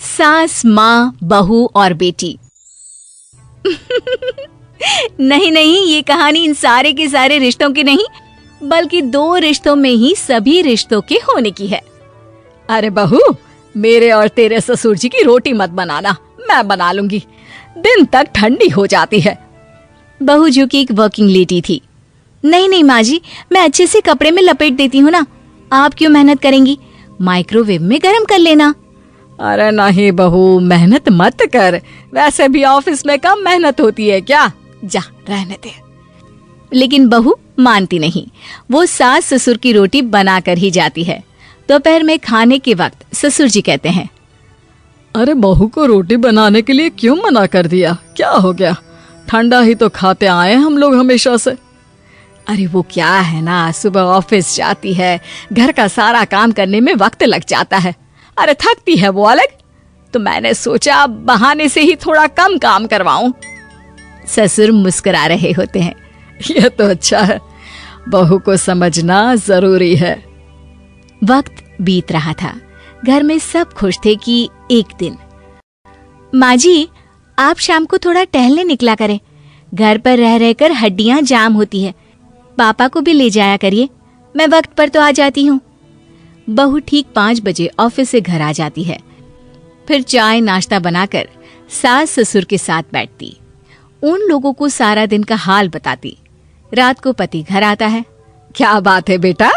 सास, माँ, बहू और बेटी। नहीं नहीं, ये कहानी इन सारे के सारे रिश्तों की नहीं, बल्कि दो रिश्तों में ही सभी रिश्तों के होने की है। अरे बहू, मेरे और तेरे ससुर जी की रोटी मत बनाना, मैं बना लूंगी, दिन तक ठंडी हो जाती है। बहू जो कि एक वर्किंग लेडी थी। नहीं नहीं माँ जी, मैं अच्छे से कपड़े में लपेट देती हूँ ना, आप क्यों मेहनत करेंगी, माइक्रोवेव में गर्म कर लेना। अरे नहीं बहू, मेहनत मत कर, वैसे भी ऑफिस में कम मेहनत होती है क्या, जा रहने दे। लेकिन बहू मानती नहीं, वो सास ससुर की रोटी बनाकर ही जाती है। दोपहर में खाने के वक्त ससुर जी कहते हैं, अरे बहू को रोटी बनाने के लिए क्यों मना कर दिया, क्या हो गया, ठंडा ही तो खाते आए हम लोग हमेशा से। अरे वो क्या है ना, सुबह ऑफिस जाती है, घर का सारा काम करने में वक्त लग जाता है, अरे थकती है वो अलग, तो मैंने सोचा बहाने से ही थोड़ा कम काम करवाऊं। ससुर मुस्कुरा रहे होते हैं। ये तो अच्छा है, बहू को समझना जरूरी है। वक्त बीत रहा था, घर में सब खुश थे कि एक दिन, माँ जी आप शाम को थोड़ा टहलने निकला करें, घर पर रह रहकर हड्डियां जाम होती है, पापा को भी ले जाया करिए, मैं वक्त पर तो आ जाती हूँ। बहू ठीक 5 बजे ऑफिस से घर आ जाती है। फिर चाय नाश्ता बनाकर सास ससुर के साथ बैठती, उन लोगों को सारा दिन का हाल बताती। रात को पति घर आता है। क्या बात है बेटा,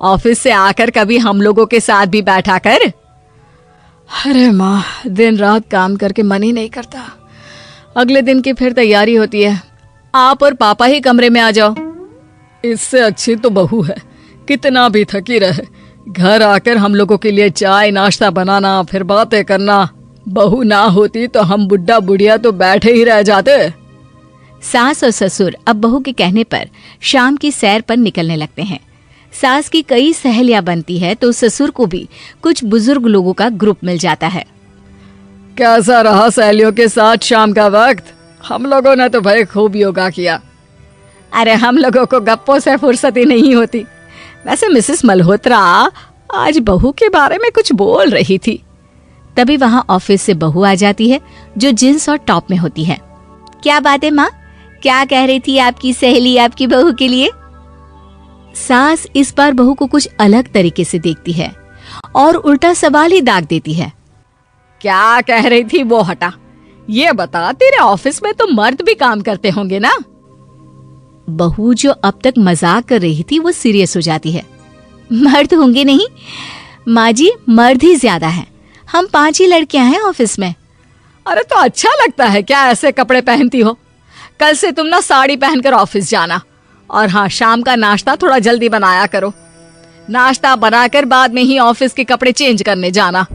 ऑफिस से आकर कभी हम लोगों के साथ भी बैठा कर। अरे माँ, दिन रात काम करके मन ही नहीं करता, अगले दिन की फिर तैयारी होती है, आप और पापा ही कमरे में आ जाओ। इससे अच्छी तो बहू है, कितना भी थकी रहे, घर आकर हम लोगों के लिए चाय नाश्ता बनाना, फिर बातें करना। बहू ना होती तो हम बुढ़ा बुढ़िया तो बैठे ही रह जाते। सास और ससुर अब बहू के कहने पर शाम की सैर पर निकलने लगते हैं। सास की कई सहेलियां बनती है तो ससुर को भी कुछ बुजुर्ग लोगों का ग्रुप मिल जाता है। कैसा रहा सहेलियों के साथ शाम का वक्त? हम लोगों ने तो भाई खूब योगा किया। अरे हम लोगों को गप्पों से फुर्सत ही नहीं होती। वैसे मिसेस मल्होत्रा आज बहू के बारे में कुछ बोल रही थी। तभी वहां ऑफिस से बहू आ जाती है जो जींस और टॉप में होती है। क्या बात है माँ, क्या कह रही थी आपकी सहेली आपकी बहू के लिए? सास इस बार बहू को कुछ अलग तरीके से देखती है और उल्टा सवाल ही दाग देती है। क्या कह रही थी वो हटा, ये बता, तेरे ऑफिस में तो मर्द भी काम करते होंगे ना? बहू जो अब तक मजाक कर रही थी वो सीरियस हो जाती है। मर्द होंगे नहीं माँ जी, मर्द ही ज्यादा है, हम 5 ही लड़कियां हैं ऑफिस में। अरे तो अच्छा लगता है क्या ऐसे कपड़े पहनती हो? कल से तुम ना साड़ी पहनकर ऑफिस जाना, और हाँ, शाम का नाश्ता थोड़ा जल्दी बनाया करो, नाश्ता बनाकर बाद में ही ऑफिस के कपड़े चेंज करने जाना।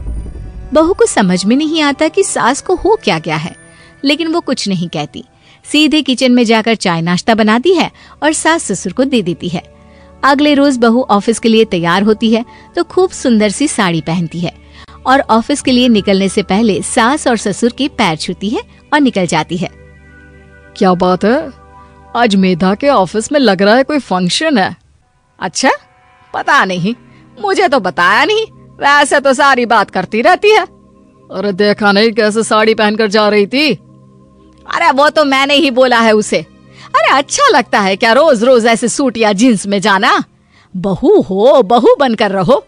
बहू को समझ में नहीं आता कि सास को हो क्या गया है, लेकिन वो कुछ नहीं कहती, सीधे किचन में जाकर चाय नाश्ता बनाती है और सास ससुर को दे देती है। अगले रोज बहू ऑफिस के लिए तैयार होती है तो खूब सुंदर सी साड़ी पहनती है और ऑफिस के लिए निकलने से पहले सास और ससुर के पैर छूती है और निकल जाती है। क्या बात है, आज मेधा के ऑफिस में लग रहा है कोई फंक्शन है। अच्छा, पता नहीं, मुझे तो बताया नहीं, वैसे तो सारी बात करती रहती है। अरे देखा नहीं कैसे साड़ी पहनकर जा रही थी? अरे वो तो मैंने ही बोला है उसे। अरे अच्छा लगता है क्या रोज रोज ऐसे सूट या जींस में जाना? बहू हो, बहू बनकर रहो,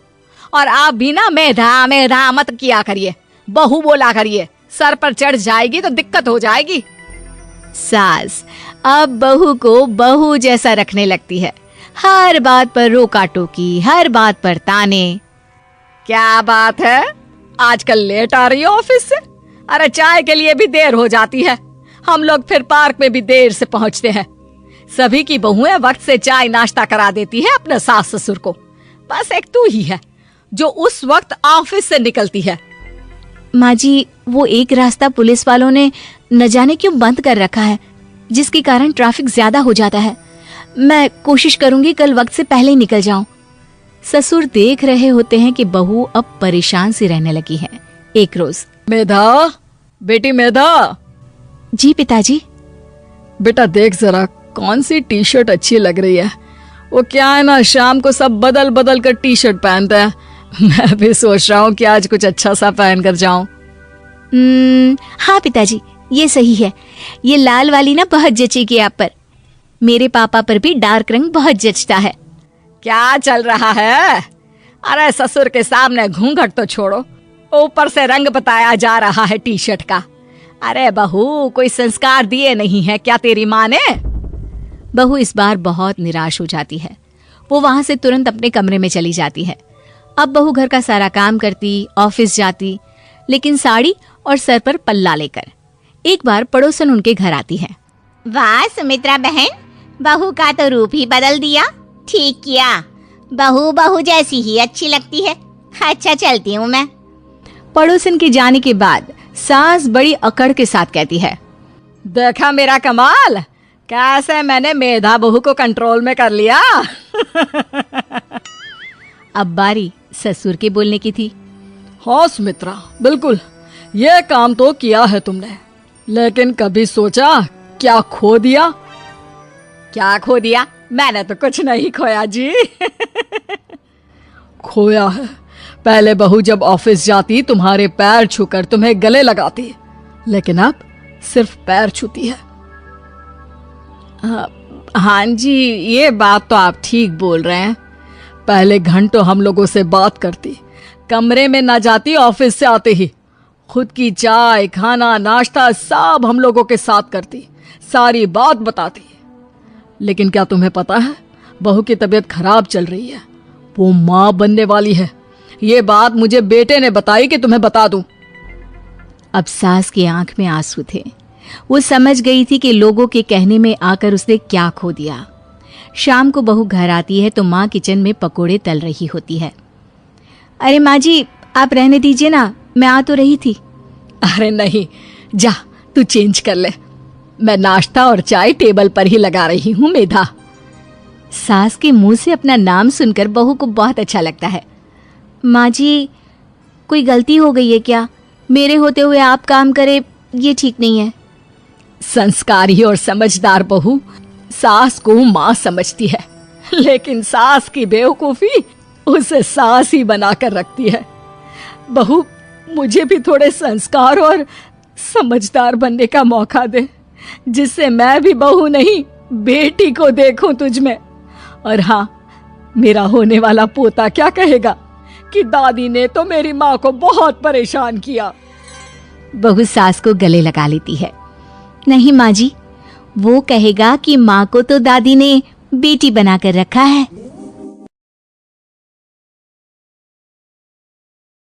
और आप भी ना मेधा मेधा मत किया करिए, बहू बोला करिए, सर पर चढ़ जाएगी तो दिक्कत हो जाएगी। सास अब बहू को बहू जैसा रखने लगती है, हर बात पर रोका टोकी, हर बात पर ताने। क्या बात है, आजकल लेट आ रही हो ऑफिस से? अरे चाय के लिए भी देर हो जाती है, हम लोग फिर पार्क में भी देर से पहुंचते हैं। सभी की बहुएं वक्त से चाय नाश्ता करा देती है अपने सास ससुर को, बस एक तू ही है जो उस वक्त ऑफिस से निकलती है। माँ जी, वो एक रास्ता पुलिस वालों ने न जाने क्यों बंद कर रखा है, जिसके कारण ट्रैफिक ज्यादा हो जाता है। मैं कोशिश करूंगी कल वक्त से पहले ही निकल जाऊं। ससुर देख रहे होते हैं कि बहू अब परेशान सी रहने लगी है। एक रोज, मेधा, बेटी मेधा। जी पिताजी। बेटा देख जरा कौन सी टी शर्ट अच्छी लग रही है। वो क्या है ना, शाम को सब बदल बदल कर टी शर्ट पहनते हैं, मैं भी सोच रहा हूँ कि आज कुछ अच्छा सा पहन कर जाऊं। हाँ पिताजी, ये सही है। ये लाल वाली ना बहुत जचेगी आप पर। मेरे पापा पर भी डार्क रंग बहुत जचता है। क्या चल रहा है? अरे ससुर के सामने घूंघट तो छोड़ो, ऊपर से रंग बताया जा रहा है टी शर्ट का। अरे बहू, कोई संस्कार दिए नहीं है क्या तेरी माँ ने? बहू इस बार बहुत निराश हो जाती है। वो वहां से तुरंत अपने कमरे में चली जाती है। अब बहू घर का सारा काम करती, ऑफिस जाती, लेकिन साड़ी और सर पर पल्ला लेकर। एक बार पड़ोसन उनके घर आती है। वाह सुमित्रा बहन, बहू का तो रूप ही बदल दिया। ठीक किया, बहू बहू जैसी ही अच्छी लगती है। अच्छा चलती हूँ मैं। पड़ोसन के जाने के बाद सास बड़ी अकड़ के साथ कहती है, देखा मेरा कमाल, कैसे मैंने मेधा बहू को कंट्रोल में कर लिया। अब बारी ससुर के बोलने की थी। हाँ सुमित्रा, बिल्कुल, ये काम तो किया है तुमने, लेकिन कभी सोचा क्या खो दिया? क्या खो दिया? मैंने तो कुछ नहीं खोया जी। खोया है, पहले बहू जब ऑफिस जाती तुम्हारे पैर छूकर तुम्हें गले लगाती, लेकिन अब सिर्फ पैर छूती है। हाँ जी, ये बात तो आप ठीक बोल रहे हैं। पहले घंटों हम लोगों से बात करती, कमरे में ना जाती, ऑफिस से आते ही खुद की चाय, खाना, नाश्ता सब हम लोगों के साथ करती, सारी बात बताती। लेकिन क्या तुम्हें पता है, बहू की तबीयत खराब चल रही है, वो माँ बनने वाली है। ये बात मुझे बेटे ने बताई कि तुम्हें बता दूं। अब सास की आंख में आंसू थे। वो समझ गई थी कि लोगों के कहने में आकर उसने क्या खो दिया। शाम को बहू घर आती है तो माँ किचन में पकोड़े तल रही होती है। अरे माँ जी, आप रहने दीजिए ना, मैं आ तो रही थी। अरे नहीं, जा तू चेंज कर ले, मैं नाश्ता और चाय टेबल पर ही लगा रही हूँ मेधा। सास के मुंह से अपना नाम सुनकर बहू को बहुत अच्छा लगता है। माँ जी, कोई गलती हो गई है क्या? मेरे होते हुए आप काम करे, ये ठीक नहीं है। संस्कारी और समझदार बहू सास को माँ समझती है, लेकिन सास की बेवकूफी उसे सास ही बनाकर रखती है। बहू, मुझे भी थोड़े संस्कार और समझदार बनने का मौका दे, जिससे मैं भी बहू नहीं बेटी को देखूं तुझ में। और हाँ, मेरा होने वाला पोता क्या कहेगा कि दादी ने तो मेरी माँ को बहुत परेशान किया। बहू सास को गले लगा लेती है। नहीं माँ जी, वो कहेगा कि माँ को तो दादी ने बेटी बनाकर रखा है।